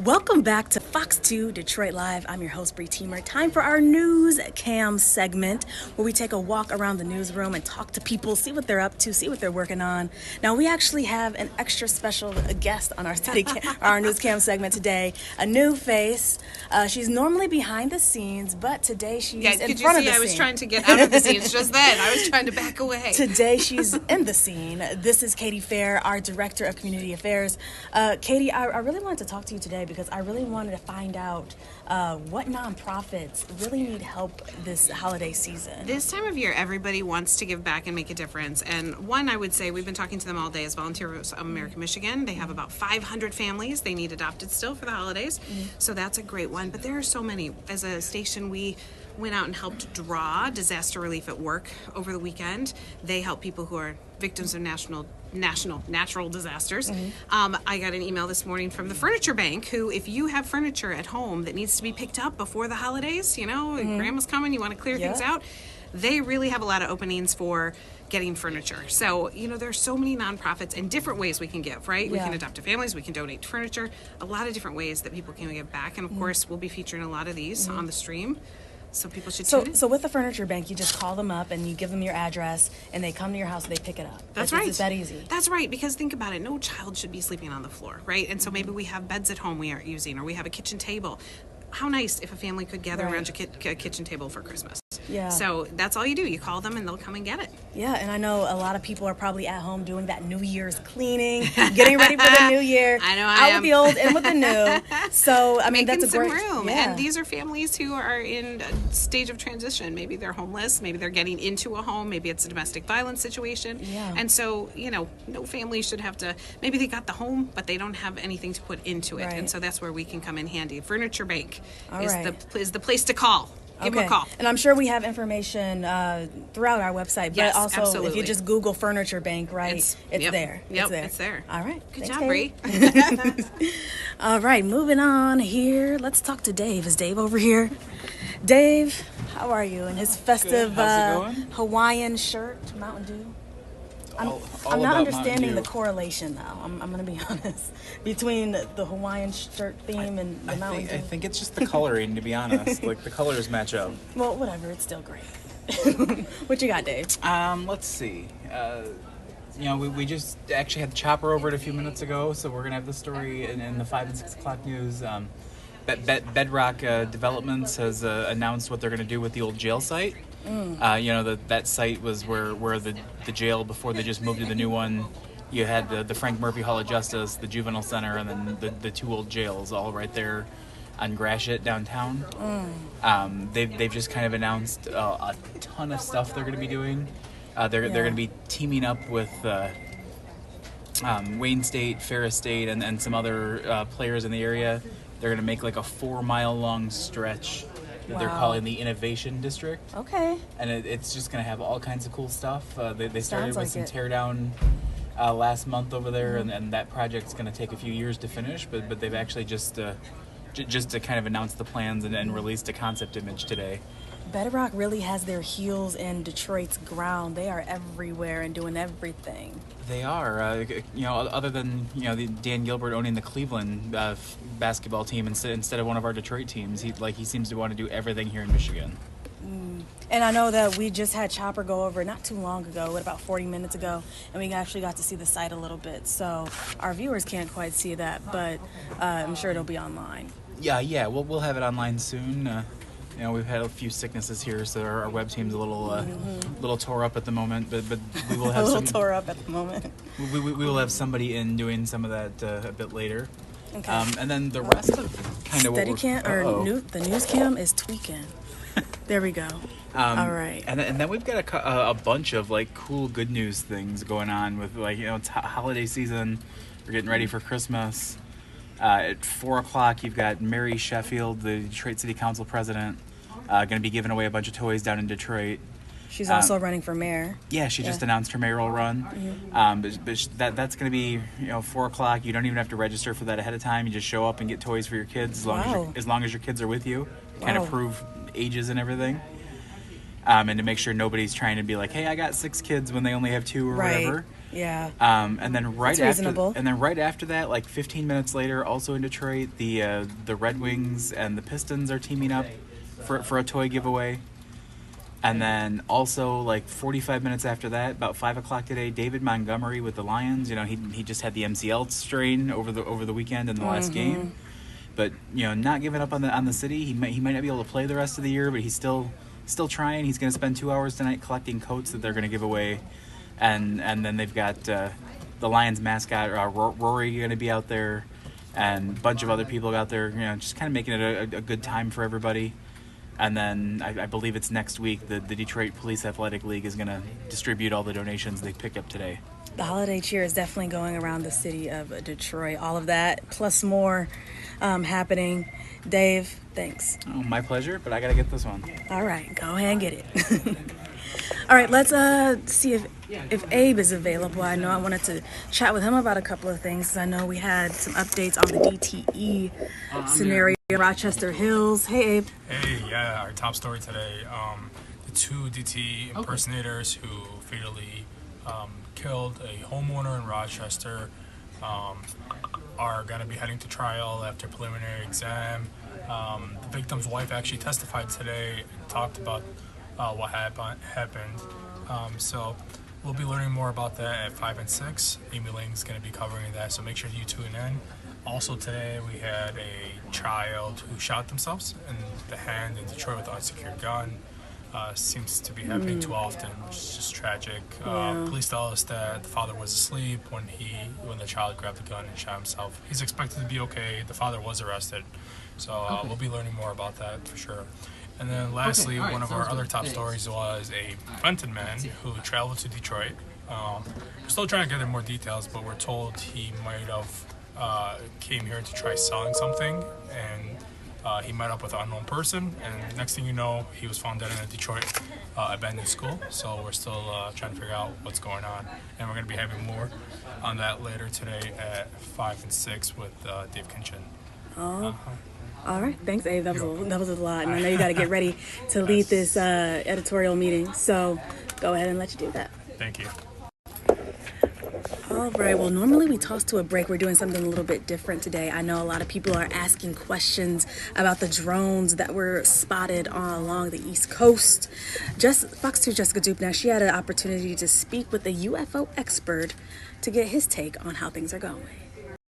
Welcome back to Fox 2 Detroit Live. I'm your host, Bree Teamer. Time for our News Cam segment where we take a walk around the newsroom and talk to people, see what they're up to, see what they're working on. Now, we actually have an extra special guest on our our News Cam segment today, a new face. She's normally behind the scenes, but today she's in front of the scene. I was trying to get out of the scenes just then. I was trying to back away. Today she's in the scene. This is Katie Fair, our Director of Community Affairs. Katie, I really wanted to talk to you today because I really wanted to find out what nonprofits really need help this holiday season. This time of year, everybody wants to give back and make a difference. And one, I would say, we've been talking to them all day as Volunteers of America, Michigan. They have about 500 families they need adopted still for the holidays. So that's a great one. But there are so many. As a station, we went out and helped draw disaster relief at work over the weekend. They help people who are victims of natural disasters. I got an email this morning from the Furniture Bank, who, if you have furniture at home that needs to be picked up before the holidays, grandma's coming, you want to clear things out, they really have a lot of openings for getting furniture. So, there's so many nonprofits and different ways we can give, right? We can adopt to families, we can donate furniture, a lot of different ways that people can give back. And of course, we'll be featuring a lot of these on the stream. So people should tune in. So with the Furniture Bank, you just call them up and you give them your address and they come to your house and they pick it up. That's right. It's that easy. That's right, because think about it. No child should be sleeping on the floor, right? And so maybe we have beds at home we aren't using, or we have a kitchen table. How nice if a family could gather around a kitchen table for Christmas. Yeah. So that's all you do. You call them and they'll come and get it. Yeah, and I know a lot of people are probably at home doing that New Year's cleaning, getting ready for the new year. I know Out with the old, in with the new. So, I mean, Making that's a great room. Yeah. And these are families who are in a stage of transition. Maybe they're homeless. Maybe they're getting into a home. Maybe it's a domestic violence situation. Yeah. And so, no family should have to, maybe they got the home, but they don't have anything to put into it. Right. And so that's where we can come in handy. Furniture Bank All is right. is the place to call. Give them a call. And I'm sure we have information throughout our website, but Yes, also absolutely. if you just Google Furniture Bank, right, it's yep. there. Yep, it's there. All right. Good Thanks, job, Bree. All right, moving on here. Let's talk to Dave. Is Dave over here? Dave, how are you? In his festive Hawaiian shirt, Mountain Dew. I'm not understanding the correlation, though. I'm going to be honest. Between the Hawaiian shirt theme and the Mountain Dew. I think it's just the coloring, to be honest. Like, the colors match up. Well, whatever. It's still great. What you got, Dave? Let's see. We just actually had the chopper over it a few minutes ago, so we're going to have the story in the 5 and 6 o'clock news. Bedrock Developments has announced what they're going to do with the old jail site. That site was where the jail, before they just moved to the new one, you had the Frank Murphy Hall of Justice, the Juvenile Center, and then the 2 old jails all right there on Gratiot downtown. They've just kind of announced a ton of stuff they're going to be doing. They're going to be teaming up with Wayne State, Ferris State, and some other players in the area. They're going to make like a 4-mile long stretch that they're calling the Innovation District. Okay. And it's just going to have all kinds of cool stuff. They started with some it. teardown last month over there, and that project's going to take a few years to finish, but they've actually just to kind of announce the plans and released a concept image today. Bedrock really has their heels in Detroit's ground. They are everywhere and doing everything. They are, other than the Dan Gilbert owning the Cleveland basketball team instead of one of our Detroit teams. He seems to want to do everything here in Michigan. And I know that we just had Chopper go over not too long ago, about 40 minutes ago, and we actually got to see the site a little bit. So our viewers can't quite see that, but I'm sure it'll be online. Yeah, we'll have it online soon. We've had a few sicknesses here, so our web team's a little tore up at the moment. But we will have tore up at the moment. We will have somebody in doing some of that a bit later. Okay. And then the rest of kind of the news cam is tweaking. There we go. All right. And then we've got a bunch of like cool good news things going on with it's holiday season. We're getting ready for Christmas. At 4 o'clock, you've got Mary Sheffield, the Detroit City Council president, going to be giving away a bunch of toys down in Detroit. She's also running for mayor. Yeah, she just announced her mayoral run. That's going to be 4 o'clock. You don't even have to register for that ahead of time. You just show up and get toys for your kids as long as your kids are with you. Kind of prove ages and everything. And to make sure nobody's trying to be like, hey, I got 6 kids when they only have 2 or whatever. Yeah. And then That's reasonable. right after that, like 15 minutes later, also in Detroit, the Red Wings and the Pistons are teaming up for a toy giveaway. And then also like 45 minutes after that, about 5 o'clock today, David Montgomery with the Lions. You know, he just had the MCL strain over the weekend in the last game, but you know, not giving up on the city. He might not be able to play the rest of the year, but he's still trying. He's going to spend 2 hours tonight collecting coats that they're going to give away, and then they've got the Lions mascot Rory going to be out there, and a bunch of other people out there. You know, just kind of making it a good time for everybody. And then I believe it's next week the Detroit Police Athletic League is going to distribute all the donations they picked up today. The holiday cheer is definitely going around the city of Detroit. All of that, plus more happening. Dave, thanks. Oh, my pleasure, but I got to get this one. All right, go ahead and get it. All right, let's see if Abe is available. I know I wanted to chat with him about a couple of things. I know we had some updates on the DTE scenario in Rochester Hills. Hey, Abe. Hey, yeah, our top story today. The two DTE impersonators who fatally killed a homeowner in Rochester are going to be heading to trial after preliminary exam. The victim's wife actually testified today and talked about what happened. So we'll be learning more about that at 5 and 6. Amy Lang's going to be covering that, so make sure you tune in. Also today we had a child who shot themselves in the hand in Detroit with an unsecured gun. Seems to be happening too often, which is just tragic. Police tell us that the father was asleep when the child grabbed the gun and shot himself. He's expected to be okay. The father was arrested, so we'll be learning more about that for sure. And then lastly, one of our other top stories was a Fenton man who traveled to Detroit. We're still trying to gather more details, but we're told he might have came here to try selling something, and he met up with an unknown person, and next thing you know, he was found dead in a Detroit abandoned school. So we're still trying to figure out what's going on, and we're going to be having more on that later today at 5 and 6 with Dave Kinchin. All right, thanks, Abe. That was a lot, and I know you got to get ready to lead this editorial meeting. So go ahead and let you do that. Thank you. All right, well, normally we toss to a break. We're doing something a little bit different today. I know a lot of people are asking questions about the drones that were spotted along the East Coast. Fox 2 Jessica Dupna, she had an opportunity to speak with a UFO expert to get his take on how things are going.